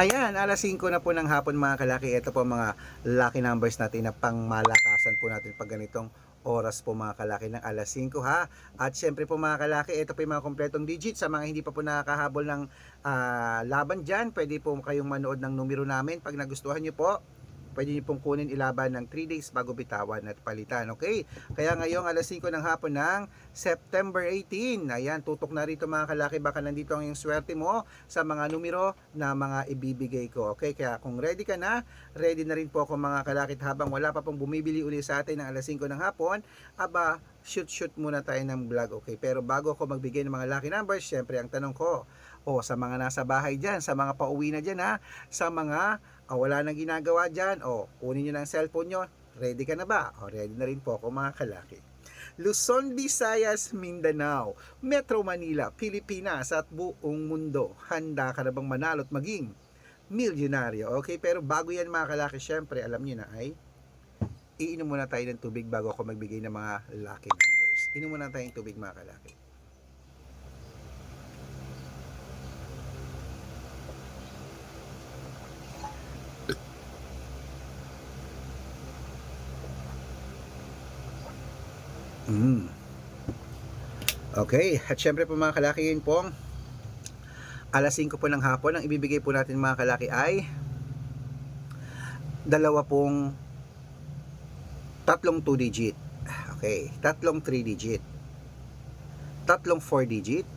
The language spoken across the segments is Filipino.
Ayan, alas 5 na po ng hapon mga kalaki. Ito po mga lucky numbers natin na pangmalakasan po natin pag ganitong oras po mga kalaki ng alas 5 ha. At syempre po mga kalaki, ito po yung mga kompletong digit. Sa mga hindi pa po nakakahabol ng laban dyan, pwede po kayong manood ng numero namin. Pag nagustuhan nyo po, pwede nyo pong kunin ilaban ng 3 days bago bitawan at palitan. Okay? Kaya ngayong alas 5 ng hapon ng September 18. Ayan, tutok na rito mga kalaki. Baka nandito ang yung swerte mo sa mga numero na mga ibibigay ko. Okay? Kaya kung ready ka na, ready na rin po ako mga kalaki. Habang wala pa pong bumibili uli sa atin ng alas 5 ng hapon, aba, shoot muna tayo ng vlog. Okay? Pero bago ako magbigay ng mga lucky numbers, syempre ang tanong ko, sa mga nasa bahay dyan, sa mga pauwi na dyan ha, sa mga wala nang ginagawa dyan, kunin nyo ng cellphone nyo, ready ka na ba? Ready na rin po ako mga kalaki. Luzon, Visayas, Mindanao, Metro Manila, Pilipinas at buong mundo. Handa ka na bang manalo at maging milyonaryo? Okay, pero bago yan mga kalaki, syempre alam nyo na ay iinom muna tayo ng tubig bago ako magbigay ng mga lucky numbers. Inom muna tayo ng tubig mga kalaki. Okay, at syempre po mga kalaki, yun pong alas 5 po ng hapon. Ang ibibigay po natin mga kalaki ay tatlong 2 digit. Okay, tatlong 3 digit, tatlong 4 digit,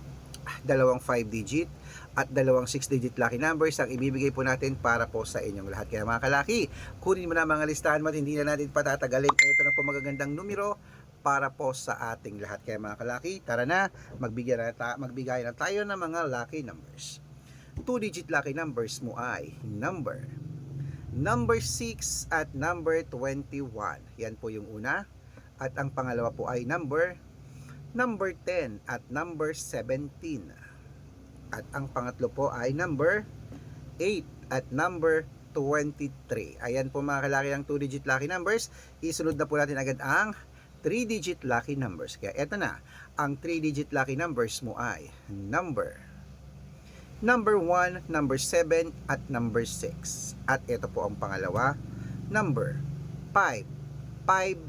dalawang 5 digit, at dalawang 6 digit lucky numbers ang ibibigay po natin para po sa inyong lahat. Kaya mga kalaki, kunin mo na mga listahan mo at hindi na natin patatagalin. Ito na po magagandang numero para po sa ating lahat. Kaya mga kalaki, tara na, magbigay na tayo ng mga lucky numbers. 2 digit lucky numbers mo ay number 6 at number 21. Yan po yung una. At ang pangalawa po ay number 10 at number 17. At ang pangatlo po ay number 8 at number 23. Ayan po mga kalaki ang 2 digit lucky numbers. Isunod na po natin agad ang 3 digit lucky numbers. Kaya eto na, ang 3 digit lucky numbers mo ay number 1, number 7 at number 6. At ito po ang pangalawa, number 5, 9.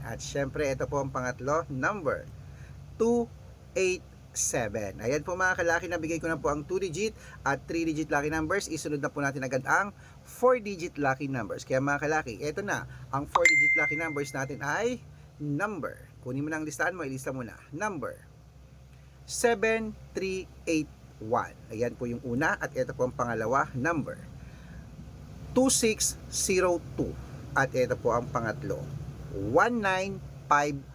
At syempre ito po ang pangatlo, number 2, 8, 7. Ayan po mga kalaki, nabigay ko na po ang 2 digit at 3 digit lucky numbers. Isunod na po natin agad ang 4 digit lucky numbers. Kaya mga kalaki, ito na, ang 4 digit lucky numbers natin ay number, kunin mo na ang listahan mo, ilista mo na, number 7381. Ayan po yung una. At ito po ang pangalawa, number 2602. At ito po ang pangatlo, 1950.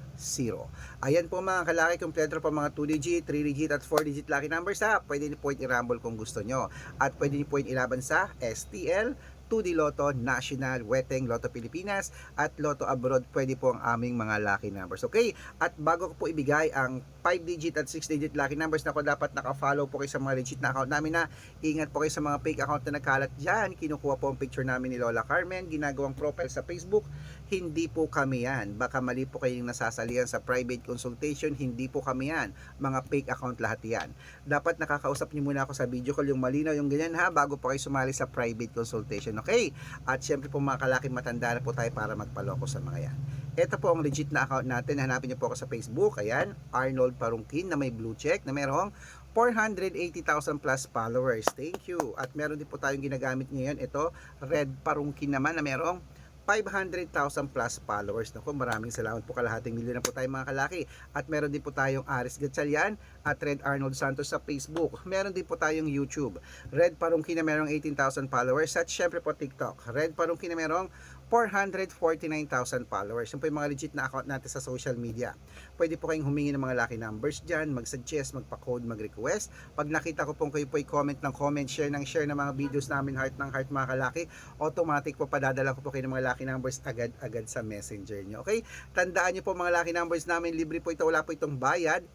Ayan po mga kalaki, kompleto po mga 2 digit, 3 digit at 4 digit lucky numbers ha. Pwede niyo po i-rumble kung gusto nyo. At pwede niyo po ilaban sa STL, 2D Lotto, National, Weteng, Lotto Pilipinas at Lotto Abroad. Pwede po ang aming mga lucky numbers. Okay? At bago ko po ibigay ang 5 digit at 6 digit lucky numbers, na dapat naka-follow po kayo sa mga legit na account namin na ingat po kayo sa mga fake account na nagkalat dyan. Kinukuha po ang picture namin ni Lola Carmen, ginagawang profile sa Facebook. Hindi po kami yan. Baka mali po kayong nasasalihan sa private consultation. Hindi po kami yan. Mga fake account lahat yan. Dapat nakakausap niyo muna ako sa video call, yung malinaw, yung ganyan ha, bago po kayo sumali sa private consultation. Okay? At syempre po mga kalaki, matanda na po tayo para magpaloko sa mga yan. Ito po ang legit na account natin. Hanapin niyo po ako sa Facebook. Ayan, Arnold Parungkin na may blue check na merong 480,000 plus followers. Thank you. At meron din po tayong ginagamit ngayon. Ito, Red Parungkin naman na merong 500,000 plus followers. Naku, maraming salamat po, kalahating milyon na po tayo mga kalaki. At meron din po tayong Aris Gatchalian at Red Arnold Santos sa Facebook. Meron din po tayong YouTube, Red Parungkin na merong 18,000 followers. At syempre po TikTok, Red Parungkin na merong 449,000 followers. Yung po yung mga legit na account natin sa social media. Pwede po kayong humingi ng mga lucky numbers dyan, mag-suggest, magpa-code, mag-request. Pag nakita ko pong kayo po i-comment ng comment, share ng mga videos namin, heart ng heart mga kalaki, automatic po padadala ko po kayo ng mga lucky numbers agad-agad sa messenger nyo. Okay? Tandaan nyo po mga lucky numbers namin, libre po ito, wala po itong bayad.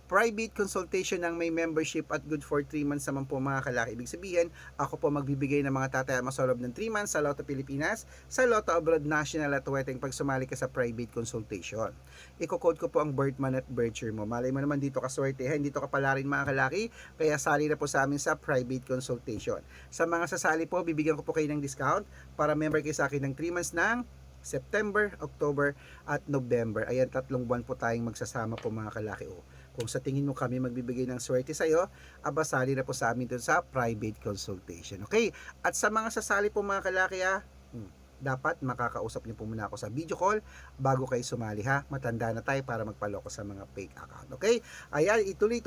Private consultation ng may membership at good for 3 months naman po mga kalaki. Ibig sabihin, ako po magbibigay ng mga tatayama sa loob ng 3 months sa Lotto Pilipinas, sa Lotto Abroad National at Weteng pag sumali ka sa private consultation. Iko-code ko po ang birth month at birth year mo. Malay mo naman dito ka swertehan, dito ka pala rin mga kalaki, kaya sali na po sa amin sa private consultation. Sa mga sasali po, bibigyan ko po kayo ng discount para member kayo sa akin ng 3 months ng September, October, at November. Ayan, 3 buwan po tayong magsasama po mga kalaki. Kung sa tingin mo kami magbibigay ng swerte sa'yo, abasali na po sa amin dun sa private consultation. Okay? At sa mga sasali po mga kalaki dapat makakausap niyo po muna ako sa video call bago kayo sumali ha. Matanda na tayo para magpaloko sa mga fake account. Okay? Ayan, ituloy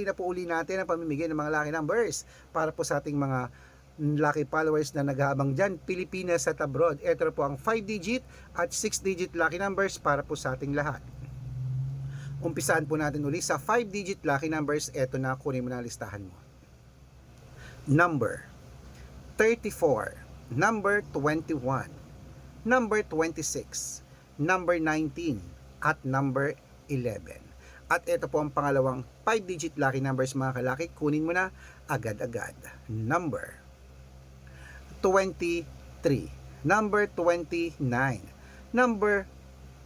na po uli natin ang pamimigay ng mga lucky numbers para po sa ating mga lucky followers na naghahabang dyan, Pilipinas at abroad. Ito po ang 5-digit at 6-digit lucky numbers para po sa ating lahat. Umpisahan po natin uli sa 5-digit lucky numbers. Ito na, kunin mo na ang listahan mo. Number 34, number 21, number 26, number 19, at number 11. At ito po ang pangalawang 5-digit lucky numbers mga kalaki. Kunin mo na agad-agad. Number 23, number 29, number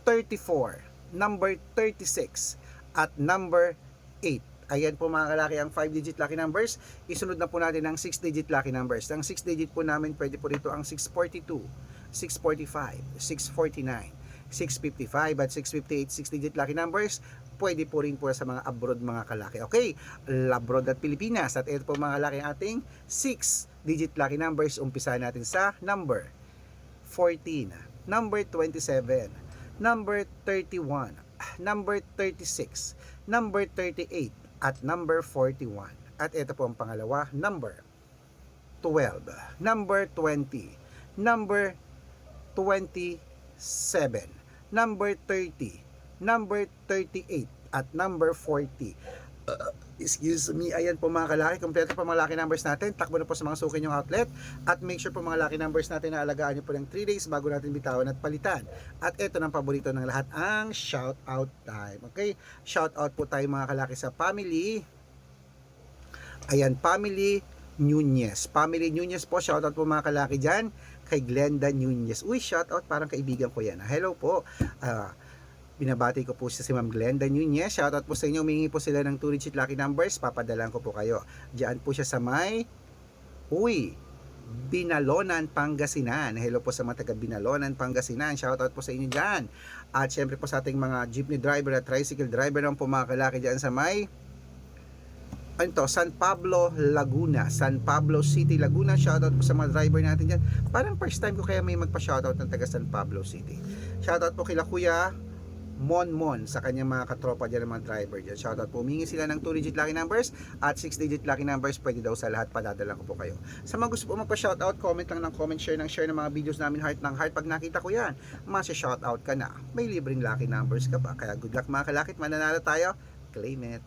34, number 36, at number 8. Ayan po mga kalaki ang 5-digit lucky numbers. Isunod na po natin ang 6-digit lucky numbers. Ang 6-digit po namin, pwede po rito ang 642, 645, 649, 655 at 658 6-digit lucky numbers. Pwede po rin po sa mga abroad mga kalaki. Okay, abroad at Pilipinas. At ito po mga kalaki ang ating 6-digit lucky numbers. Umpisa natin sa number 14, number 27, number 31, number 36, number 38, at number 41. At ito po ang pangalawa, number 12, number 20, number 27, number 30, number 38, at number 40. Excuse me, ayan po mga kalaki, kompleto po mga lucky numbers natin. Takbo na po sa mga suki nyong outlet. At make sure po mga lucky numbers natin na alagaan nyo po ng 3 days bago natin bitawan at palitan. At ito ng paborito ng lahat, ang shout out time. Okay, shout out po tayo mga kalaki sa family. Ayan, family Nunez. Family Nunez po, shout out po mga kalaki dyan kay Glenda Nunez. Uy, shout out, parang kaibigan ko yan. Hello po. Binabati ko po si Ma'am Glenda Nunez. Shoutout po sa inyo. Humingi po sila ng 2-digit lucky numbers. Papadalan ko po kayo. Diyan po siya sa may Binalonan, Pangasinan. Hello po sa mga taga Binalonan, Pangasinan. Shoutout po sa inyo dyan. At syempre po sa ating mga jeepney driver at tricycle driver ng po mga kalaki dyan sa may San Pablo, Laguna. San Pablo City, Laguna. Shoutout po sa mga driver natin dyan. Parang first time ko kaya may magpa-shoutout ng taga San Pablo City. Shoutout po kila Kuya Mon sa kanyang mga katropa dyan, mga driver dyan. Shoutout po, humingi sila ng 2-digit lucky numbers at 6-digit lucky numbers. Pwede daw sa lahat, padadala ko po kayo. Sa mga gusto po magpa-shoutout, comment lang ng comment, share ng mga videos namin, heart ng heart. Pag nakita ko yan, masya-shoutout ka na. May libreng lucky numbers ka pa. Kaya good luck mga kalakit, mananalo tayo. Claim it.